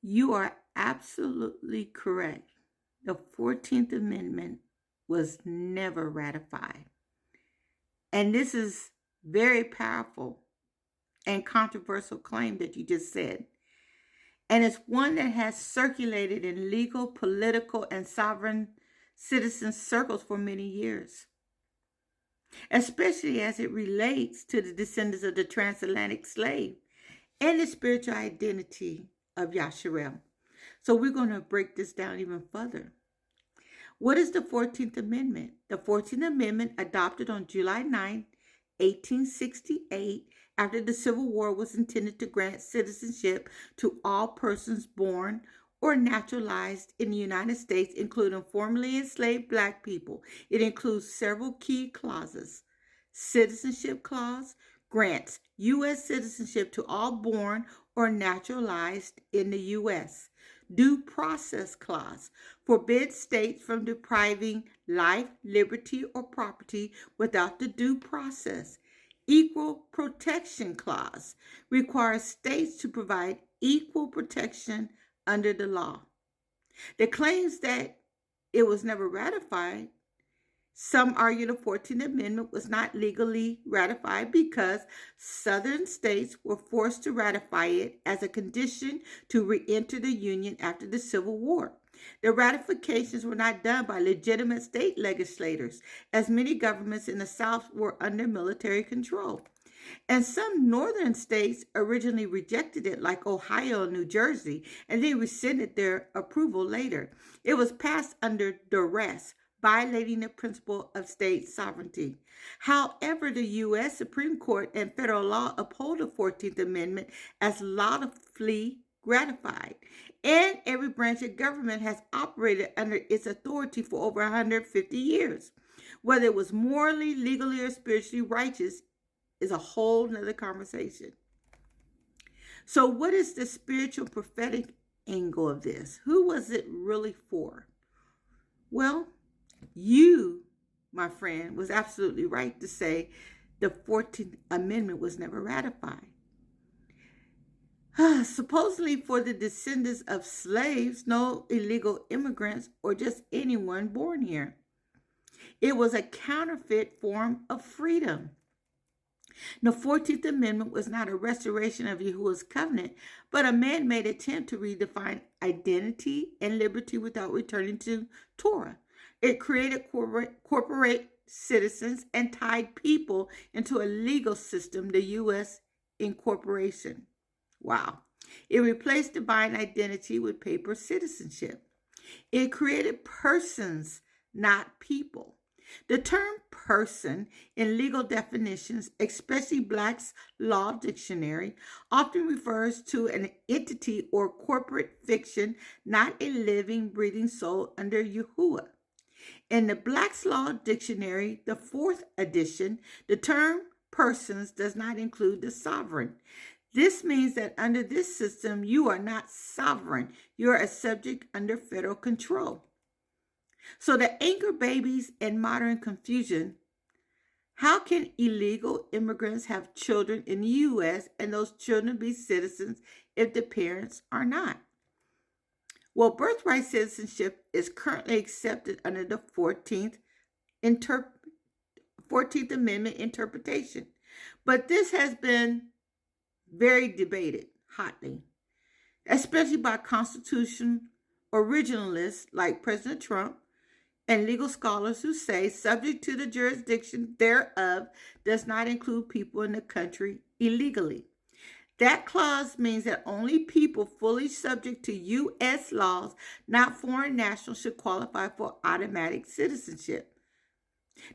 You are absolutely correct. The 14th Amendment was never ratified. And this is very powerful and controversial claim that you just said. And it's one that has circulated in legal, political, and sovereign citizen circles for many years, especially as it relates to the descendants of the transatlantic slave and the spiritual identity of Yasharel. So we're going to break this down even further. What is the 14th Amendment? The 14th Amendment, adopted on July 9, 1868, after the Civil War, was intended to grant citizenship to all persons born or naturalized in the United States, including formerly enslaved Black people. It includes several key clauses. Citizenship clause grants U.S. citizenship to all born or naturalized in the U.S. Due process clause forbids states from depriving life, liberty, or property without the due process. Equal protection clause requires states to provide equal protection under the law. The claims that it was never ratified, some argue the 14th Amendment was not legally ratified because Southern states were forced to ratify it as a condition to re-enter the Union after the Civil War. The ratifications were not done by legitimate state legislators, as many governments in the South were under military control. And some northern states originally rejected it, like Ohio and New Jersey, and then rescinded their approval later. It was passed under duress, violating the principle of state sovereignty. However, the U.S. Supreme Court and federal law uphold the 14th Amendment as lawfully ratified, and every branch of government has operated under its authority for over 150 years. Whether it was morally, legally, or spiritually righteous is a whole nother conversation. So, what is the spiritual prophetic angle of this? Who was it really for? Well, you, my friend, was absolutely right to say the 14th Amendment was never ratified. Supposedly for the descendants of slaves, no illegal immigrants, or just anyone born here. It was a counterfeit form of freedom. The 14th Amendment was not a restoration of Yahuwah's covenant, but a man-made attempt to redefine identity and liberty without returning to Torah. It created corporate citizens and tied people into a legal system, the U.S. incorporation. Wow. It replaced divine identity with paper citizenship. It created persons, not people. The term person in legal definitions, especially Black's Law Dictionary, often refers to an entity or corporate fiction, not a living, breathing soul under Yahuwah. In the Black's Law Dictionary, the 4th edition, the term persons does not include the sovereign. This means that under this system, you are not sovereign. You are a subject under federal control. So the anchor babies and modern confusion, how can illegal immigrants have children in the U.S. and those children be citizens if the parents are not? Well, birthright citizenship is currently accepted under the 14th Amendment interpretation. But this has been very debated hotly, especially by constitution originalists like President Trump and legal scholars who say subject to the jurisdiction thereof does not include people in the country illegally. That clause means that only people fully subject to U.S. laws, not foreign nationals, should qualify for automatic citizenship.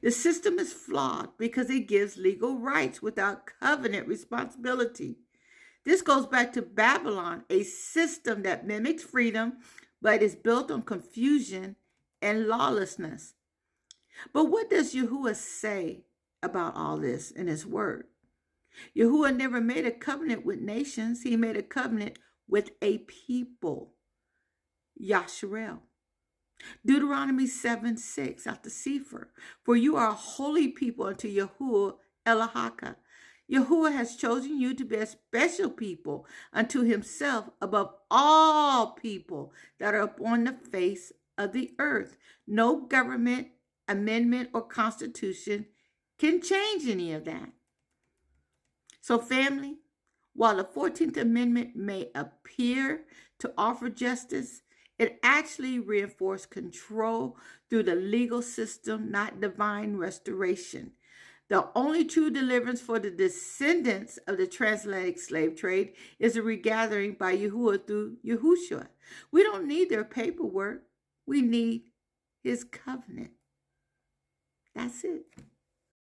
The system is flawed because it gives legal rights without covenant responsibility. This goes back to Babylon, a system that mimics freedom but is built on confusion and lawlessness. But what does Yahuwah say about all this in his word? Yahuwah never made a covenant with nations. He made a covenant with a people, Yasharel. Deuteronomy 7:6 out the Sefer. For you are a holy people unto Yahuwah Elahaka. Yahuwah has chosen you to be a special people unto himself above all people that are upon the face of the earth. No government, amendment, or constitution can change any of that. So, family, while the 14th Amendment may appear to offer justice, it actually reinforced control through the legal system, not divine restoration. The only true deliverance for the descendants of the transatlantic slave trade is a regathering by Yahuwah through Yahushua. We don't need their paperwork. We need his covenant. That's it.